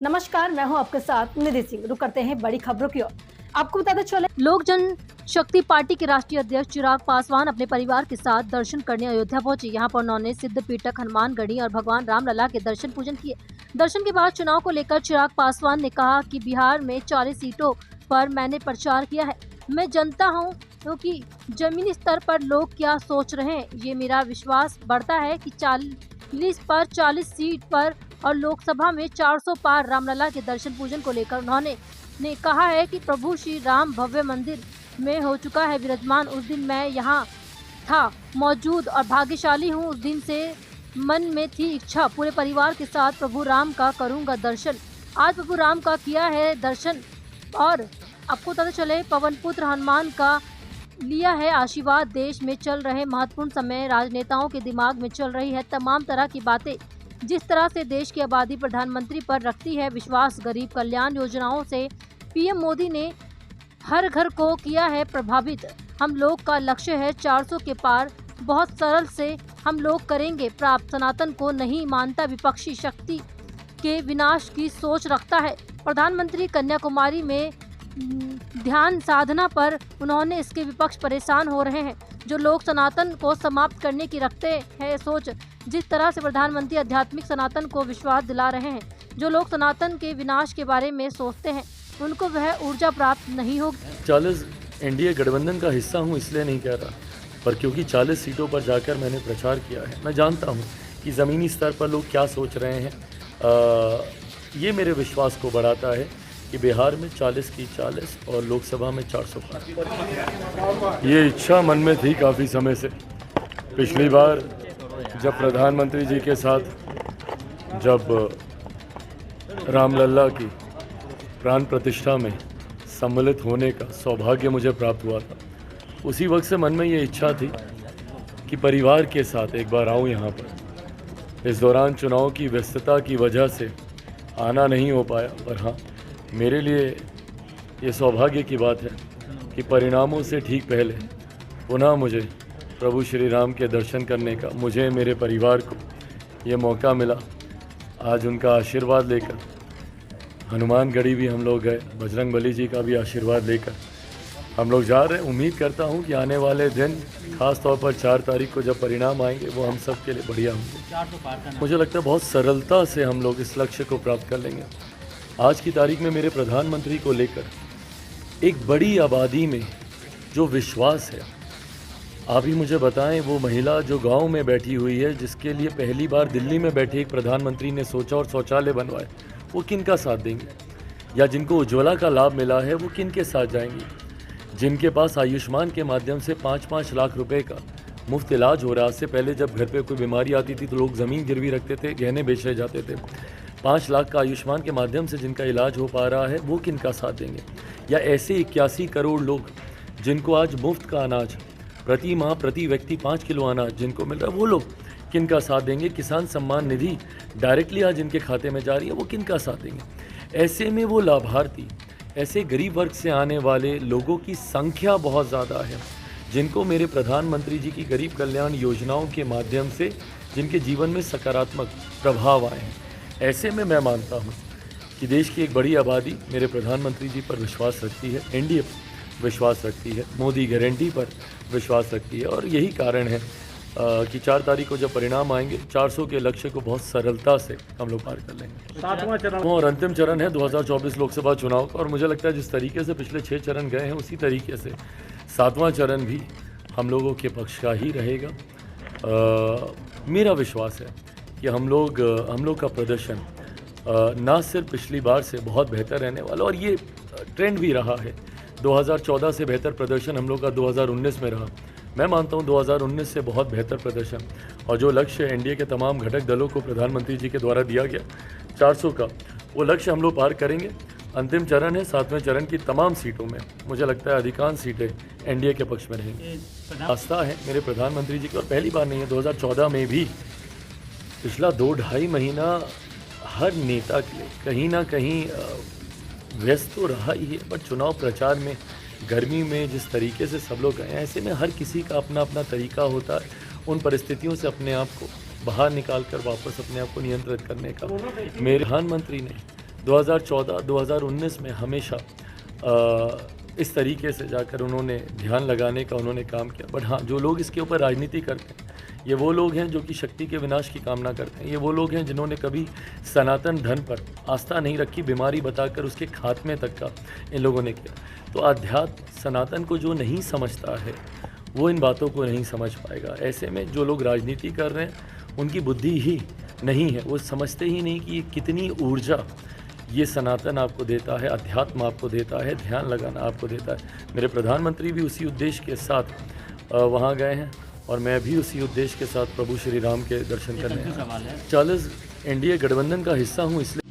नमस्कार, मैं हूं आपके साथ निधि सिंह। रुक करते हैं बड़ी खबरों की ओर। आपको बताते चले, लोक जनशक्ति पार्टी के राष्ट्रीय अध्यक्ष चिराग पासवान अपने परिवार के साथ दर्शन करने अयोध्या पहुंचे। यहां पर उन्होंने सिद्ध पीठक, हनुमानगढ़ी और भगवान रामलला के दर्शन पूजन किए। दर्शन के बाद चुनाव को लेकर चिराग पासवान ने कहा कि बिहार में 40 सीटों पर मैंने प्रचार किया है। मैं जानता हूं क्योंकि जमीनी स्तर पर लोग क्या सोच रहे हैं। ये मेरा विश्वास बढ़ता है कि 40 पर 40 सीट पर और लोकसभा में 400 पार रामलला के दर्शन पूजन को लेकर उन्होंने कहा है कि प्रभु श्री राम भव्य मंदिर में हो चुका है विराजमान। उस दिन मैं यहाँ था मौजूद और भाग्यशाली हूँ। उस दिन से मन में थी इच्छा, पूरे परिवार के साथ प्रभु राम का करूँगा दर्शन। आज प्रभु राम का किया है दर्शन। और आपको पता चले, पवन पुत्र हनुमान का लिया है आशीर्वाद। देश में चल रहे महत्वपूर्ण समय, राजनेताओं के दिमाग में चल रही है तमाम तरह की बातें। जिस तरह से देश की आबादी प्रधानमंत्री पर रखती है विश्वास, गरीब कल्याण योजनाओं से पीएम मोदी ने हर घर को किया है प्रभावित। हम लोग का लक्ष्य है 400 के पार, बहुत सरल से हम लोग करेंगे प्राप्त। सनातन को नहीं मानता, विपक्षी शक्ति के विनाश की सोच रखता है। प्रधानमंत्री कन्याकुमारी में ध्यान साधना पर उन्होंने इसके विपक्ष परेशान हो रहे हैं, जो लोग सनातन को समाप्त करने की रखते हैं सोच। जिस तरह से प्रधानमंत्री आध्यात्मिक सनातन को विश्वास दिला रहे हैं, जो लोग सनातन के विनाश के बारे में सोचते हैं उनको वह ऊर्जा प्राप्त नहीं होगी। 40 एनडीए गठबंधन का हिस्सा हूँ इसलिए नहीं कह रहा, पर क्योंकि 40 सीटों पर जाकर मैंने प्रचार किया है। मैं जानता हूँ कि ज़मीनी स्तर पर लोग क्या सोच रहे हैं। ये मेरे विश्वास को बढ़ाता है कि बिहार में 40 की 40 और लोकसभा में 400 पार। ये इच्छा मन में थी काफ़ी समय से। पिछली बार जब प्रधानमंत्री जी के साथ जब रामलला की प्राण प्रतिष्ठा में सम्मिलित होने का सौभाग्य मुझे प्राप्त हुआ था, उसी वक्त से मन में ये इच्छा थी कि परिवार के साथ एक बार आऊँ यहाँ पर। इस दौरान चुनाव की व्यस्तता की वजह से आना नहीं हो पाया, पर हाँ, मेरे लिए ये सौभाग्य की बात है कि परिणामों से ठीक पहले पुनः मुझे प्रभु श्री राम के दर्शन करने का, मुझे मेरे परिवार को ये मौका मिला। आज उनका आशीर्वाद लेकर हनुमानगढ़ी भी हम लोग गए, बजरंगबली जी का भी आशीर्वाद लेकर हम लोग जा रहे हैं। उम्मीद करता हूँ कि आने वाले दिन, खास तौर पर 4 तारीख को जब परिणाम आएंगे, वो हम सब के लिए बढ़िया होंगे। मुझे लगता है बहुत सरलता से हम लोग इस लक्ष्य को प्राप्त कर लेंगे। आज की तारीख में मेरे प्रधानमंत्री को लेकर एक बड़ी आबादी में जो विश्वास है, आप ही मुझे बताएं, वो महिला जो गांव में बैठी हुई है, जिसके लिए पहली बार दिल्ली में बैठे एक प्रधानमंत्री ने सोचा और शौचालय बनवाए, वो किन का साथ देंगे? या जिनको उज्ज्वला का लाभ मिला है, वो किन के साथ जाएंगे? जिनके पास आयुष्मान के माध्यम से 5-5 लाख रुपए का मुफ्त इलाज हो रहा है। आज से पहले जब घर पे कोई बीमारी आती थी तो लोग ज़मीन गिरवी रखते थे, गहने बेचे जाते थे। 5 लाख का आयुष्मान के माध्यम से जिनका इलाज हो पा रहा है, वो किन का साथ देंगे? या ऐसे 81 करोड़ लोग जिनको आज मुफ्त का अनाज प्रति माह, प्रति व्यक्ति 5 किलो अनाज जिनको मिल रहा है, वो लोग किन का साथ देंगे? किसान सम्मान निधि डायरेक्टली आज जिनके खाते में जा रही है, वो किन का साथ देंगे? ऐसे में वो लाभार्थी, ऐसे गरीब वर्ग से आने वाले लोगों की संख्या बहुत ज़्यादा है, जिनको मेरे प्रधानमंत्री जी की गरीब कल्याण योजनाओं के माध्यम से जिनके जीवन में सकारात्मक प्रभाव आए हैं। ऐसे में मैं मानता हूँ कि देश की एक बड़ी आबादी मेरे प्रधानमंत्री जी पर विश्वास रखती है, एनडीए पर विश्वास रखती है, मोदी गारंटी पर विश्वास रखती है। और यही कारण है कि 4 तारीख को जब परिणाम आएंगे, 400 के लक्ष्य को बहुत सरलता से हम लोग पार कर लेंगे। 7वां चरण और अंतिम चरण है 2024 लोकसभा चुनाव का। और मुझे लगता है जिस तरीके से पिछले 6 चरण गए हैं, उसी तरीके से 7वां चरण भी हम लोगों के पक्ष का ही रहेगा। मेरा विश्वास है कि हम लोग का प्रदर्शन ना सिर्फ पिछली बार से बहुत बेहतर रहने वाला, और ये ट्रेंड भी रहा है। 2014 से बेहतर प्रदर्शन हम लोग का 2019 में रहा। मैं मानता हूं 2019 से बहुत बेहतर प्रदर्शन, और जो लक्ष्य एनडीए के तमाम घटक दलों को प्रधानमंत्री जी के द्वारा दिया गया 400 का, वो लक्ष्य हम लोग पार करेंगे। अंतिम चरण है 7वें चरण की तमाम सीटों में मुझे लगता है अधिकांश सीटें एनडीए के पक्ष में रहेंगी। आस्था है मेरे प्रधानमंत्री जी की, और पहली बार नहीं है, 2014 में भी पिछला 2-2.5 महीना हर नेता के लिए कहीं ना कहीं व्यस्त तो रहा ही है, बट चुनाव प्रचार में गर्मी में जिस तरीके से सब लोग गए हैं, ऐसे में हर किसी का अपना अपना तरीका होता है उन परिस्थितियों से अपने आप को बाहर निकाल कर वापस अपने आप को नियंत्रित करने का। मेरे प्रधानमंत्री ने 2014-2019 में हमेशा इस तरीके से जाकर उन्होंने ध्यान लगाने का उन्होंने काम किया। बट हाँ, जो लोग इसके ऊपर राजनीति करते हैं, ये वो लोग हैं जो कि शक्ति के विनाश की कामना करते हैं। ये वो लोग हैं जिन्होंने कभी सनातन धर्म पर आस्था नहीं रखी, बीमारी बताकर उसके खात्मे तक का इन लोगों ने किया। तो अध्यात्म सनातन को जो नहीं समझता है वो इन बातों को नहीं समझ पाएगा। ऐसे में जो लोग राजनीति कर रहे हैं उनकी बुद्धि ही नहीं है, वो समझते ही नहीं कि कितनी ऊर्जा ये सनातन आपको देता है, अध्यात्म आपको देता है, ध्यान लगाना आपको देता है। मेरे प्रधानमंत्री भी उसी उद्देश्य के साथ वहाँ गए हैं और मैं भी उसी उद्देश्य के साथ प्रभु श्री राम के दर्शन करने आया। 40 एनडीए गठबंधन का हिस्सा हूँ, इसलिए